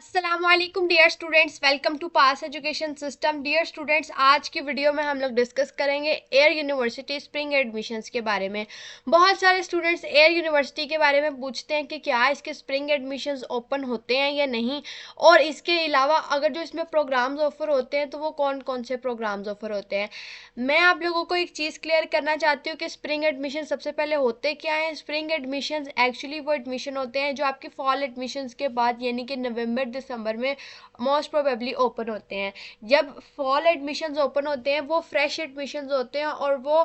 अस्सलामुअलैकुम dear students, welcome to pass education system. Dear students, आज की वीडियो में हम लोग डिस्कस करेंगे एयर यूनिवर्सिटी स्प्रिंग एडमिशन्स के बारे में। बहुत सारे स्टूडेंट्स एयर यूनिवर्सिटी के बारे में पूछते हैं कि क्या इसके स्प्रिंग एडमिशन्स ओपन होते हैं या नहीं, और इसके अलावा अगर जो इसमें प्रोग्राम्स ऑफर होते हैं तो वो कौन कौन से प्रोग्राम्स ऑफर होते हैं। मैं आप लोगों को एक चीज़ क्लियर करना चाहती हूँ कि स्प्रिंग एडमिशन सबसे पहले होते क्या हैं। स्प्रिंग एडमिशन्स एक्चुअली वो एडमिशन होते हैं जो आपके फॉल एडमिशन्स के बाद यानी कि नवंबर दिसंबर में मोस्ट प्रोबेबली ओपन होते हैं। जब फॉल एडमिशन्स ओपन होते हैं वो फ्रेश एडमिशन्स होते हैं और वो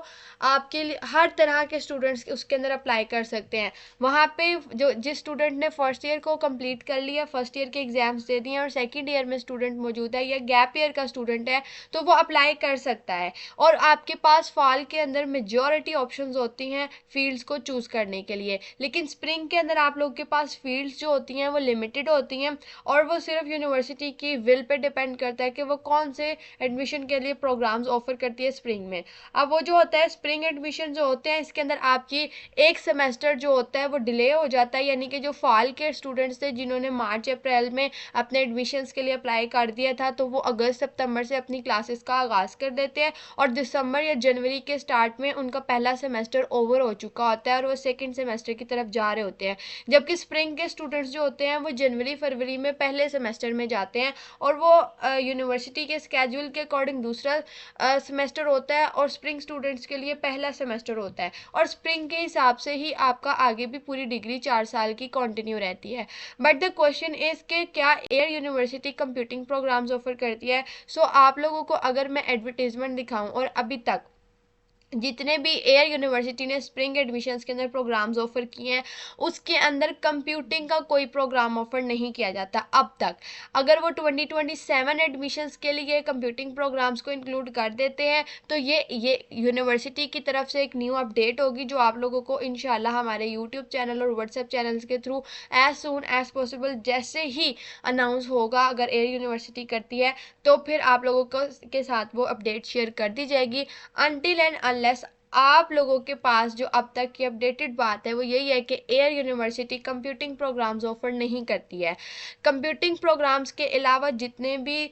आपके लिए हर तरह के स्टूडेंट्स उसके अंदर अप्लाई कर सकते हैं। वहाँ पे जो जिस स्टूडेंट ने फर्स्ट ईयर को कंप्लीट कर लिया, फर्स्ट ईयर के एग्जाम्स दे दिए और सेकेंड ईयर में स्टूडेंट मौजूद है या गैप ईयर का स्टूडेंट है तो वो अप्लाई कर सकता है। और आपके पास फॉल के अंदर मेजॉरिटी ऑप्शंस होती हैं फील्ड्स को चूज़ करने के लिए, लेकिन स्प्रिंग के अंदर आप लोगों के पास फील्ड्स जो होती हैं वो लिमिटेड होती हैं और वो सिर्फ यूनिवर्सिटी की विल पे डिपेंड करता है कि वो कौन से एडमिशन के लिए प्रोग्राम्स ऑफर करती है स्प्रिंग में। अब वो जो होता है स्प्रिंग एडमिशन जो होते हैं इसके अंदर आपकी एक सेमेस्टर जो होता है वो डिले हो जाता है, यानी कि जो फॉल के स्टूडेंट्स थे जिन्होंने मार्च अप्रैल में अपने एडमिशन्स के लिए अप्लाई कर दिया था तो वो अगस्त सितंबर से अपनी क्लासेस का आगाज़ कर देते हैं और दिसंबर या जनवरी के स्टार्ट में उनका पहला सेमेस्टर ओवर हो चुका होता है और वो सेकंड सेमेस्टर की तरफ जा रहे होते हैं। जबकि स्प्रिंग के स्टूडेंट्स जो होते हैं वो जनवरी फरवरी में पहले सेमेस्टर में जाते हैं और वो यूनिवर्सिटी के स्केड्यूल के अकॉर्डिंग दूसरा सेमेस्टर होता है और स्प्रिंग स्टूडेंट्स के लिए पहला सेमेस्टर होता है और स्प्रिंग के हिसाब से ही आपका आगे भी पूरी डिग्री 4 साल की कंटिन्यू रहती है। बट द क्वेश्चन इज के क्या Air University computing programs offer करती है। सो आप लोगों को अगर मैं एडवर्टीजमेंट दिखाऊं और अभी तक जितने भी एयर यूनिवर्सिटी ने स्प्रिंग एडमिशन्स के अंदर प्रोग्राम्स ऑफर किए हैं उसके अंदर कंप्यूटिंग का कोई प्रोग्राम ऑफर नहीं किया जाता अब तक। अगर वो 2027 एडमिशन्स के लिए कंप्यूटिंग प्रोग्राम्स को इंक्लूड कर देते हैं तो ये यूनिवर्सिटी की तरफ से एक न्यू अपडेट होगी जो आप लोगों को इंशाल्लाह हमारे यूट्यूब चैनल और व्हाट्सएप चैनल्स के through as soon as possible जैसे ही अनाउंस होगा अगर एयर यूनिवर्सिटी करती है तो फिर आप लोगों को के साथ वो अपडेट शेयर कर दी जाएगी। अनटिल एंड अनलेस आप लोगों के पास जो अब तक की अपडेटेड बात है वो यही है कि Air University computing programs offer नहीं करती है। कंप्यूटिंग प्रोग्राम्स के अलावा जितने भी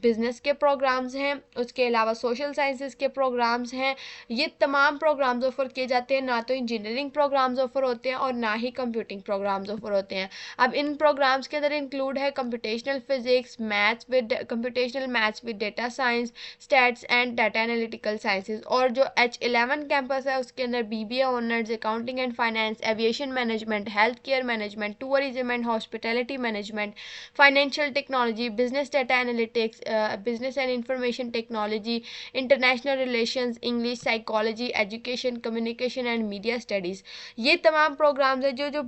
बिजनेस के प्रोग्राम्स हैं, उसके अलावा सोशल साइंसेस के प्रोग्राम्स हैं, ये तमाम प्रोग्राम्स ऑफर किए जाते हैं। ना तो इंजीनियरिंग प्रोग्राम्स ऑफर होते हैं और ना ही कंप्यूटिंग प्रोग्राम्स ऑफर होते हैं। अब इन प्रोग्राम्स के अंदर इंक्लूड है computational physics, maths with data science, stats and data analytical sciences. और जो H11 कैंपस है उसके अंदर BBA honours, accounting and finance, aviation management, health care management, tourism and hospitality management, financial technology, business data analytics, business and information technology, international relations, English, psychology, education, communication and media studies, ये तमाम programmes हैं जो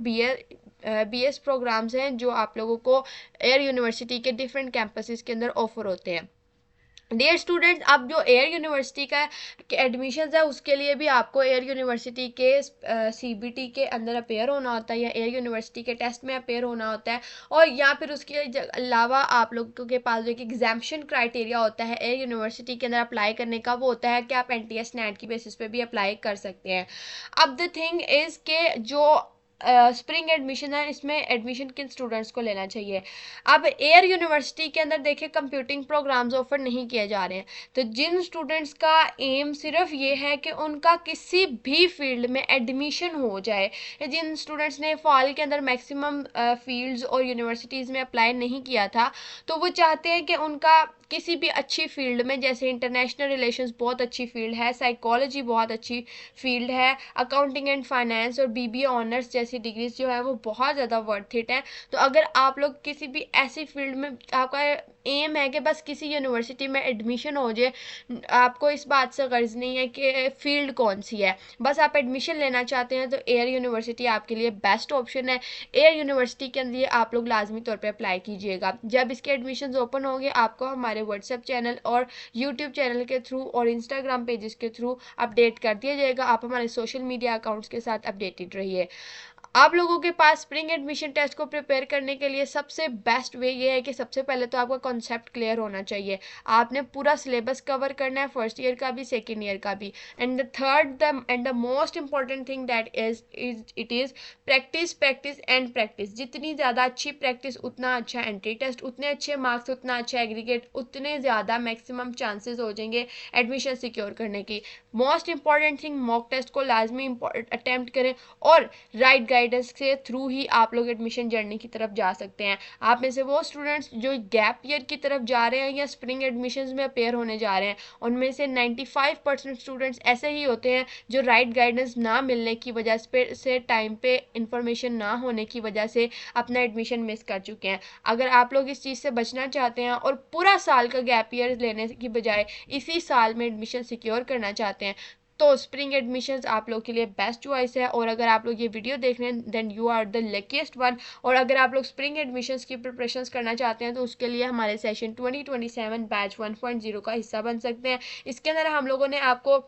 BS programmes हैं जो आप लोगों को air university के डिफरेंट कैंपसेस के अंदर ऑफर होते हैं। डियर स्टूडेंट्स, अब जो एयर यूनिवर्सिटी का एडमिशन्स है उसके लिए भी आपको एयर यूनिवर्सिटी के CBT के अंदर अपेयर होना होता है या एयर यूनिवर्सिटी के टेस्ट में अपेयर होना होता है, और या फिर उसके अलावा आप लोगों के पास जो एक एग्जाम्शन क्राइटेरिया होता है एयर यूनिवर्सिटी के अंदर अप्लाई करने का, वो होता है कि आप NTS NET की बेसिस पे भी अप्लाई कर सकते हैं। अब द थिंग इज़ के जो स्प्रिंग एडमिशन है इसमें एडमिशन किन स्टूडेंट्स को लेना चाहिए। अब एयर यूनिवर्सिटी के अंदर देखिए कंप्यूटिंग प्रोग्राम्स ऑफर नहीं किए जा रहे हैं, तो जिन स्टूडेंट्स का एम सिर्फ ये है कि उनका किसी भी फील्ड में एडमिशन हो जाए, जिन स्टूडेंट्स ने फॉल के अंदर मैक्सिमम फील्ड्स और यूनिवर्सिटीज़ में अप्लाई नहीं किया था तो वो चाहते हैं कि उनका किसी भी अच्छी फील्ड में, जैसे इंटरनेशनल रिलेशंस बहुत अच्छी फील्ड है, साइकोलॉजी बहुत अच्छी फील्ड है, अकाउंटिंग एंड फाइनेंस और BBA ऑनर्स जैसी डिग्रीज जो है वो बहुत ज़्यादा वर्थ इट है। तो अगर आप लोग किसी भी ऐसी फील्ड में आपका एम है कि बस किसी यूनिवर्सिटी में एडमिशन हो जाए, आपको इस बात से गर्ज नहीं है कि फील्ड कौन सी है, बस आप एडमिशन लेना चाहते हैं तो एयर यूनिवर्सिटी आपके लिए बेस्ट ऑप्शन है। एयर यूनिवर्सिटी के लिए आप लोग लाजमी तौर पे अप्लाई कीजिएगा। जब इसके एडमिशन ओपन होंगे आपको हमारे व्हाट्सएप चैनल और यूट्यूब चैनल के थ्रू और इंस्टाग्राम पेजेस के थ्रू अपडेट कर दिया जाएगा। आप हमारे सोशल मीडिया अकाउंट्स के साथ अपडेटेड रहिए। आप लोगों के पास स्प्रिंग एडमिशन टेस्ट को प्रिपेयर करने के लिए सबसे बेस्ट वे ये है कि सबसे पहले तो आपका कॉन्सेप्ट क्लियर होना चाहिए। आपने पूरा सिलेबस कवर करना है, फर्स्ट ईयर का भी सेकेंड ईयर का भी। And the third and the most important thing that is practice practice and practice. जितनी ज़्यादा अच्छी प्रैक्टिस उतना अच्छा एंट्री टेस्ट, उतने अच्छे मार्क्स उतना अच्छा एग्रीगेट, उतने ज़्यादा मैक्सिमम चांसेस हो जाएंगे एडमिशन सिक्योर करने की। Most important thing, mock test को लाजमी अटेम्प्ट करें और राइट गाइडेंस के थ्रू ही आप लोग एडमिशन जर्नी की तरफ जा सकते हैं। आप में से वो स्टूडेंट्स जो गैप ईयर की तरफ जा रहे हैं या स्प्रिंग एडमिशन्स में अपेयर होने जा रहे हैं, उनमें से 95% स्टूडेंट्स ऐसे ही होते हैं जो राइट गाइडेंस ना मिलने की वजह से टाइम पे इंफॉर्मेशन ना होने की वजह से अपना एडमिशन मिस कर चुके हैं। अगर आप लोग इस चीज़ से बचना चाहते हैं और पूरा साल का गैप ईयर लेने की बजाय इसी साल में एडमिशन सिक्योर करना चाहते हैं, तो स्प्रिंग एडमिशन्स आप लोग के लिए बेस्ट चॉइस है। और अगर आप लोग ये वीडियो देख रहे हैं then you are the luckiest one. और अगर आप लोग स्प्रिंग एडमिशन्स की प्रिपरेशंस करना चाहते हैं तो उसके लिए हमारे सेशन 2027 बैच 1.0 का हिस्सा बन सकते हैं। इसके अंदर हम लोगों ने आपको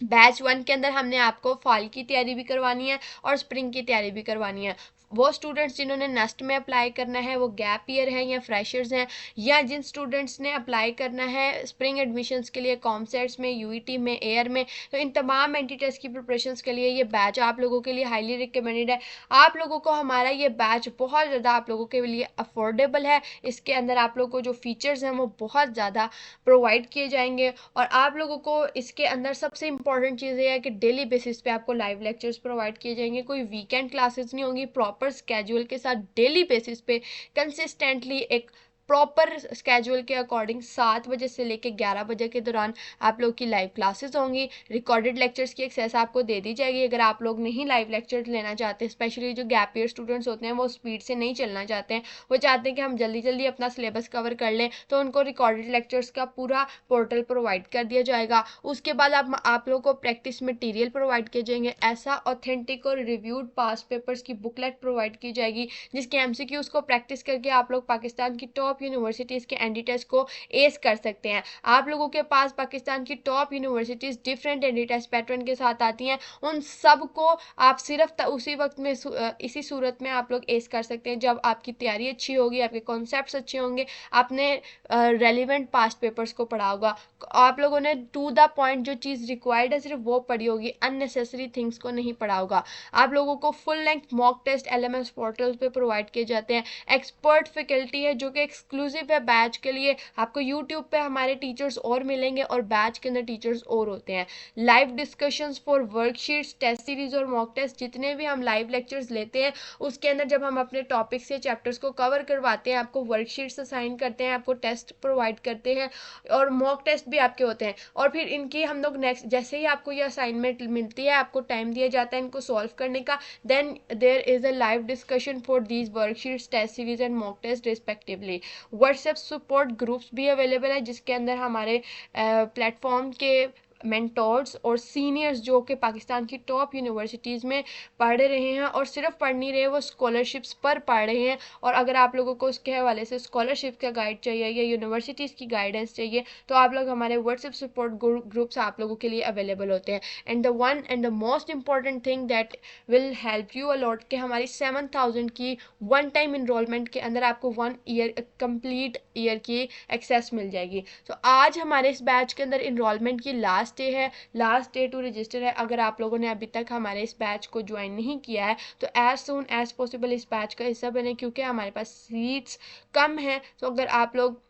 बैच 1 के अंदर हमने आपको फॉल की तैयारी भी करवानी है और स्प्रिंग की तैयारी भी करवानी है। वो स्टूडेंट्स जिन्होंने नेक्स्ट में अप्लाई करना है, वो गैप ईयर हैं या फ्रेशर्स हैं, या जिन स्टूडेंट्स ने अप्लाई करना है स्प्रिंग एडमिशन्स के लिए कॉमसेट्स में, यूईटी में, एयर में, तो इन तमाम एंटी टेस्ट की प्रिपरेशंस के लिए ये बैच आप लोगों के लिए हाईली रिकमेंडेड है। आप लोगों को हमारा ये बैच बहुत ज़्यादा आप लोगों के लिए अफोर्डेबल है। इसके अंदर आप लोगों को जो फीचर्स हैं वो बहुत ज़्यादा प्रोवाइड किए जाएंगे और आप लोगों को इसके अंदर सबसे इंपॉर्टेंट चीज़ ये है कि डेली बेसिस पे आपको लाइव लेक्चर्स प्रोवाइड किए जाएंगे। कोई वीकेंड क्लासेस नहीं होंगी, प्रॉपर स्केड्यूल के साथ डेली बेसिस पे कंसिस्टेंटली एक प्रॉपर स्केड्यूल के अकॉर्डिंग 7 बजे से लेकर 11 बजे के दौरान आप लोग की लाइव क्लासेस होंगी। रिकॉर्डेड लेक्चर्स की एक्सेस आपको दे दी जाएगी। अगर आप लोग नहीं लाइव लेक्चर्स लेना चाहते, स्पेशली जो गैप ईयर स्टूडेंट्स होते हैं वो स्पीड से नहीं चलना चाहते हैं, वो चाहते हैं कि हम जल्दी जल्दी अपना सिलेबस कवर कर लें, तो उनको रिकॉर्डेड लेक्चर्स का पूरा पोर्टल प्रोवाइड कर दिया जाएगा। उसके बाद आप लोग को प्रैक्टिस मटीरियल प्रोवाइड किए जाएंगे। ऐसा ऑथेंटिक और रिव्यूड पास पेपर्स की बुकलेट प्रोवाइड की जाएगी जिसके एमसीक्यूज को प्रैक्टिस करके आप लोग पाकिस्तान की टॉप यूनिवर्सिटीज़ के एनडी टेस्ट को एस कर सकते हैं। आप लोगों के पास पाकिस्तान की top universities different ND test pattern के साथ आती हैं, उन सब को आप सिर्फ उसी वक्त में इसी सूरत में आप लोग एस कर सकते हैं जब आपकी तैयारी अच्छी होगी, आपके कॉन्सेप्ट्स अच्छे होंगे, आपने रेलिवेंट पास्ट पेपर्स को पढ़ा होगा, आप लोगों ने टू द पॉइंट जो चीज़ रिक्वायर्ड है सिर्फ वो पढ़ी होगी, अननेसेसरी थिंग्स को नहीं पढ़ा होगा। आप लोगों को full length mock test LMS portal पे प्रोवाइड किए जाते हैं। एक्सपर्ट फैकल्टी है जो कि एक्सक्लूसिव है बैच के लिए। आपको यूट्यूब पे हमारे टीचर्स और मिलेंगे और बैच के अंदर टीचर्स और होते हैं। Live discussions for worksheets, test series और मॉक टेस्ट, जितने भी हम लाइव लेक्चर्स लेते हैं उसके अंदर जब हम अपने टॉपिक्स या चैप्टर्स को कवर करवाते हैं, आपको वर्कशीट्स असाइन करते हैं, आपको टेस्ट प्रोवाइड करते हैं और मॉक टेस्ट भी आपके होते हैं। और फिर इनकी हम लोग नेक्स्ट जैसे ही आपको ये असाइनमेंट मिलती है, आपको टाइम दिया जाता है इनको सॉल्व करने का, then there is a live discussion for these worksheets, test series and mock test respectively. WhatsApp support groups भी अवेलेबल है जिसके अंदर हमारे प्लेटफॉर्म के मेंटोर्स और सीनियर्स जो कि पाकिस्तान की टॉप यूनिवर्सिटीज़ में पढ़ रहे हैं और सिर्फ पढ़ नहीं रहे, वो स्कॉलरशिप्स पर पढ़ रहे हैं। और अगर आप लोगों को उसके हवाले से स्कॉलरशिप का गाइड चाहिए या यूनिवर्सिटीज़ की गाइडेंस चाहिए तो आप लोग हमारे व्हाट्सएप सपोर्ट ग्रुप्स आप लोगों के लिए अवेलेबल होते हैं। And the one and the most important thing that will help you a lot कि हमारी 7000 की वन टाइम इनरोलमेंट के अंदर आपको 1 ईयर कंप्लीट ईयर की एक्सेस मिल जाएगी। तो आज हमारे इस बैच के अंदर इनरोलमेंट की लास्ट डे है, लास्ट डे टू रजिस्टर है। अगर आप लोगों ने अभी तक हमारे इस बैच को ज्वाइन नहीं किया है तो एज सून एज पॉसिबल इस बैच का हिस्सा बने, क्योंकि हमारे पास सीट्स कम हैं। तो अगर आप लोग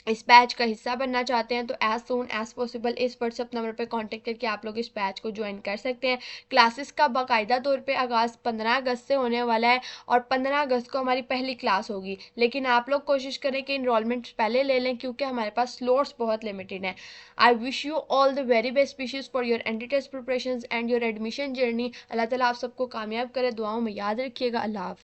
इस बैच का हिस्सा बनना चाहते हैं तो एज सून एज पॉसिबल इस व्हाट्सएप नंबर पर कांटेक्ट करके आप लोग इस बैच को ज्वाइन कर सकते हैं। क्लासेस का बाकायदा तौर पे आगाज़ 15 अगस्त से होने वाला है और 15 अगस्त को हमारी पहली क्लास होगी। लेकिन आप लोग कोशिश करें कि इनरोलमेंट पहले ले लें क्योंकि हमारे पास स्लॉट्स बहुत लिमिटेड हैं। I wish you all the very best wishes for your entry test preparation and your admission journey. अल्लाह ताला आप सबको कामयाब करे, दुआओं में याद रखिएगा। अल्लाह हाफ़िज़।